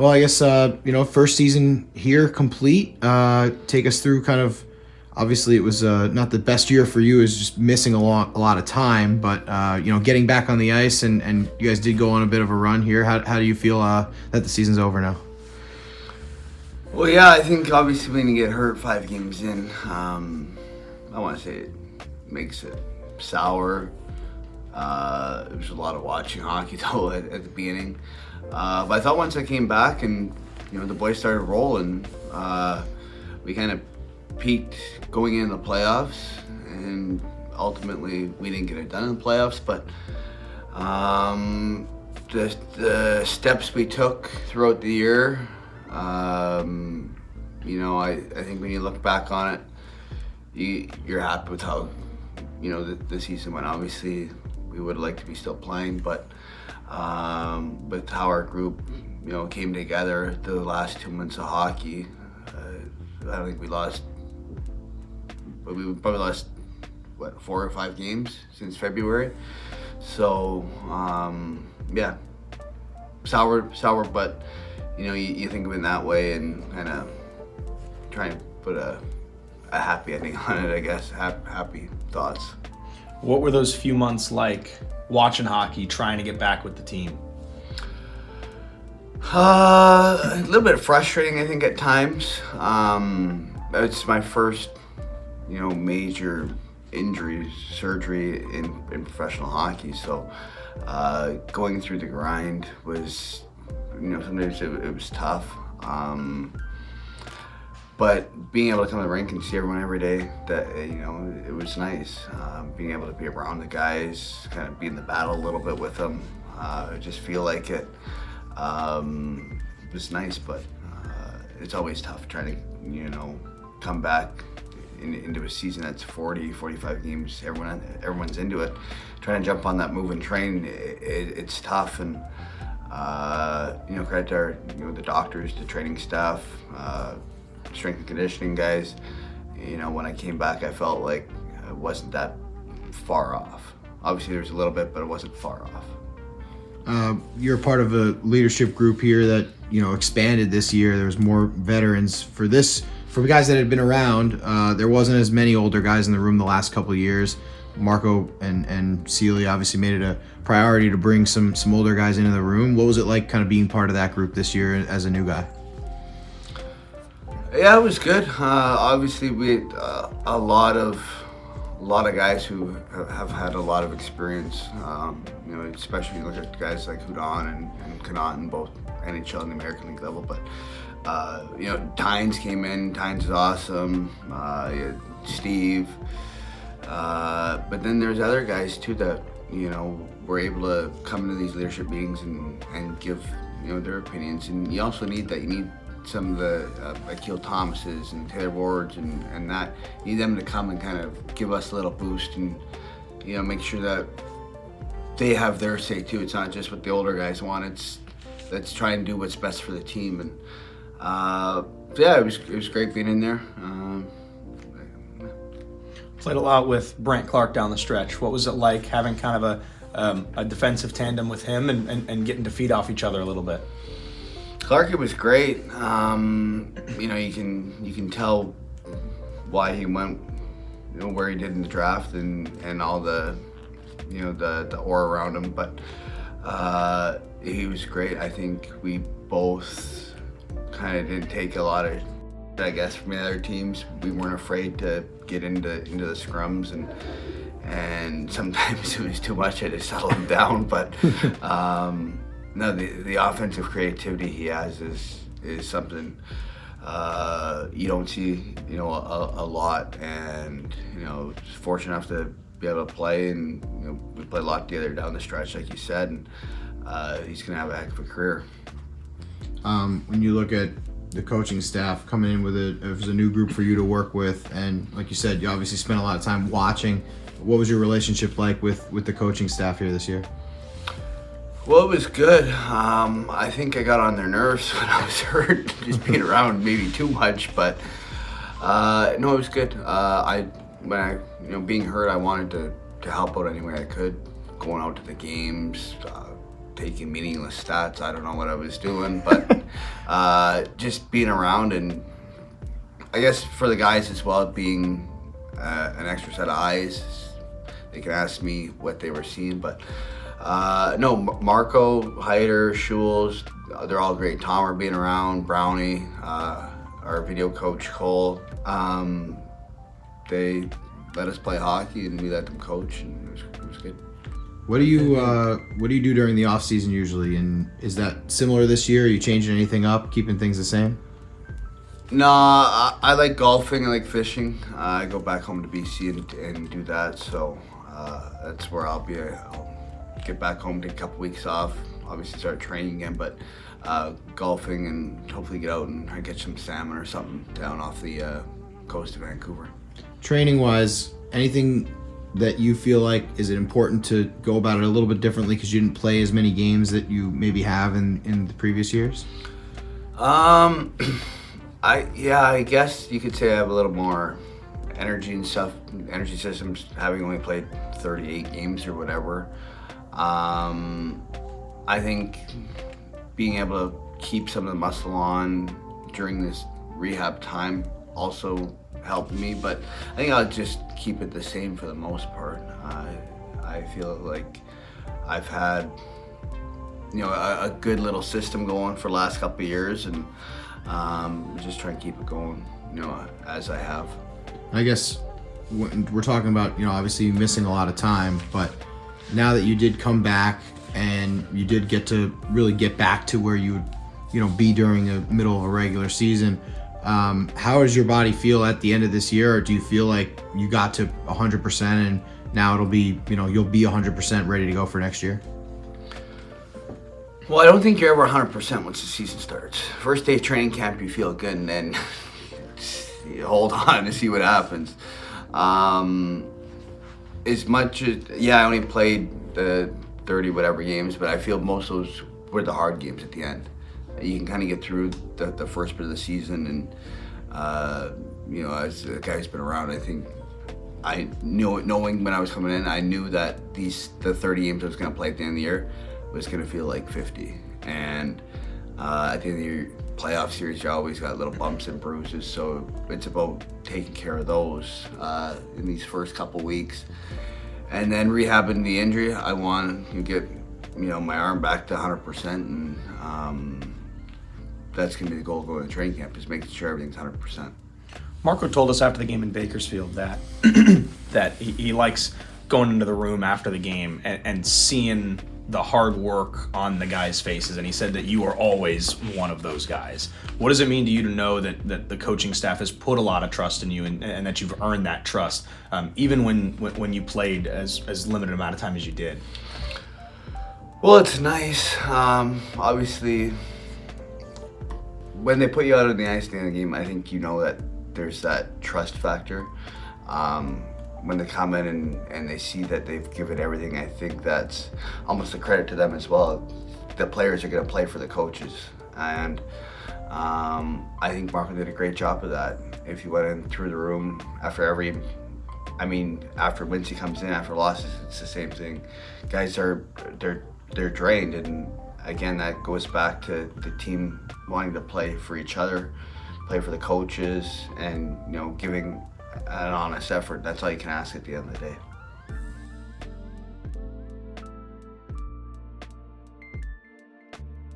Well, I guess first season here complete. Take us through kind of. Obviously, it was not the best year for you. It was just missing a lot of time. But getting back on the ice, and you guys did go on a bit of a run here. How do you feel that the season's over now? Well, yeah, I think obviously when you get hurt 5 games in, I want to say it makes it sour. It was a lot of watching hockey though at the beginning. But I thought once I came back and the boys started rolling, we kind of peaked going into the playoffs, and ultimately we didn't get it done in the playoffs. But the steps we took throughout the year, I think when you look back on it, you're happy with how the season went. Obviously, we would like to be still playing, but with how our group came together the last 2 months of hockey, I don't think we lost. But we probably lost 4 or 5 games since February. So yeah, sour, but you think of it in that way and kind of try and put a happy ending on it, I guess. Happy thoughts. What were those few months like watching hockey, trying to get back with the team? A little bit frustrating, I think, at times. It's my first, major injury surgery in professional hockey. So going through the grind was, sometimes it was tough. But being able to come to the rink and see everyone every day, that it was nice. Being able to be around the guys, kind of be in the battle a little bit with them, just feel like it was nice. But it's always tough trying to come back into a season that's 40, 45 games. Everyone's into it. Trying to jump on that move and train, it's tough. And credit to our, the doctors, the training staff, strength and conditioning guys. When I came back, I felt like I wasn't that far off. Obviously, there was a little bit, but it wasn't far off. You're part of a leadership group here that expanded this year. There was more veterans for guys that had been around. There wasn't as many older guys in the room the last couple of years. Marco and Celia obviously made it a priority to bring some older guys into the room. What was it like kind of being part of that group this year as a new guy? Yeah, it was good. Obviously, we had a lot of guys who have had a lot of experience. Especially you look at guys like Hudon and Connaughton, both NHL and the American League level. But Tynes came in. Tynes is awesome. Steve. But then there's other guys too that were able to come into these leadership meetings and give their opinions. And you also need that. You need some of the Akil Thomases and Taylor Wards and that. You need them to come and kind of give us a little boost and make sure that they have their say too. It's not just what the older guys want. Let's try and do what's best for the team. And yeah, it was great being in there. Played a lot with Brant Clark down the stretch. What was it like having kind of a defensive tandem with him and getting to feed off each other a little bit? Clark, it was great. You can tell why he went, where he did in the draft and all the, the aura around him. But he was great. I think we both kind of didn't take a lot of, I guess, from the other teams. We weren't afraid to get into the scrums, and sometimes it was too much. I had to settle him down. But no, the offensive creativity he has is something you don't see a lot, and just fortunate enough to be able to play, and we played a lot together down the stretch, like you said, and he's gonna have a heck of a career. When you look at the coaching staff coming in with it was a new group for you to work with, and like you said, you obviously spent a lot of time watching. What was your relationship like with the coaching staff here this year? Well, it was good. I think I got on their nerves when I was hurt, just being around maybe too much, but no, it was good. Being hurt, I wanted to help out any way I could, going out to the games, taking meaningless stats. I don't know what I was doing, but just being around, and I guess for the guys as well, being an extra set of eyes. They can ask me what they were seeing, but no, Marco, Hyder, Schules, they're all great. Tomer being around, Brownie, our video coach Cole. They let us play hockey, and we let them coach, and it was good. What do you do during the off season usually, and is that similar this year? Are you changing anything up, keeping things the same? No, I like golfing. I like fishing. I go back home to BC and do that. So that's where I'll be. I'll get back home, take a couple weeks off. Obviously start training again, but golfing and hopefully get out and catch some salmon or something down off the coast of Vancouver. Training wise, anything that you feel like, is it important to go about it a little bit differently because you didn't play as many games that you maybe have in the previous years? I guess you could say I have a little more energy and stuff, energy systems, having only played 38 games or whatever. I think being able to keep some of the muscle on during this rehab time also helped me, but I think I'll just keep it the same for the most part. I feel like I've had a good little system going for the last couple of years, and just try and keep it going as I have. I guess we're talking about obviously missing a lot of time, but now that you did come back and you did get to really get back to where you would be during the middle of a regular season, how does your body feel at the end of this year? Or do you feel like you got to 100% and now it'll be you'll be 100% ready to go for next year? Well, I don't think you're ever 100% once the season starts. First day of training camp, you feel good, and then you hold on to see what happens. As much as, I only played the 30 whatever games, but I feel most of those were the hard games at the end. You can kind of get through the first bit of the season, and as a guy who's been around, I think I knew, knowing when I was coming in, I knew that the 30 games I was going to play at the end of the year was going to feel like 50. And at the end of the year, playoff series, you always got little bumps and bruises, so it's about taking care of those in these first couple weeks. And then rehabbing the injury, I want to get my arm back to 100%, and that's going to be the goal going to training camp, is making sure everything's 100%. Marco told us after the game in Bakersfield that that he likes going into the room after the game and seeing the hard work on the guys' faces, and he said that you are always one of those guys. What does it mean to you to know that the coaching staff has put a lot of trust in you, and that you've earned that trust, even when you played as limited amount of time as you did? Well, it's nice. Obviously, when they put you out on the ice at the end of the game, I think that there's that trust factor. When they come in and they see that they've given everything, I think that's almost a credit to them as well. The players are going to play for the coaches, and I think Marco did a great job of that. If you went in through the room after Wincy comes in, after losses, it's the same thing. Guys they're drained, and again, that goes back to the team wanting to play for each other, play for the coaches, and giving an honest effort. That's all you can ask at the end of the day.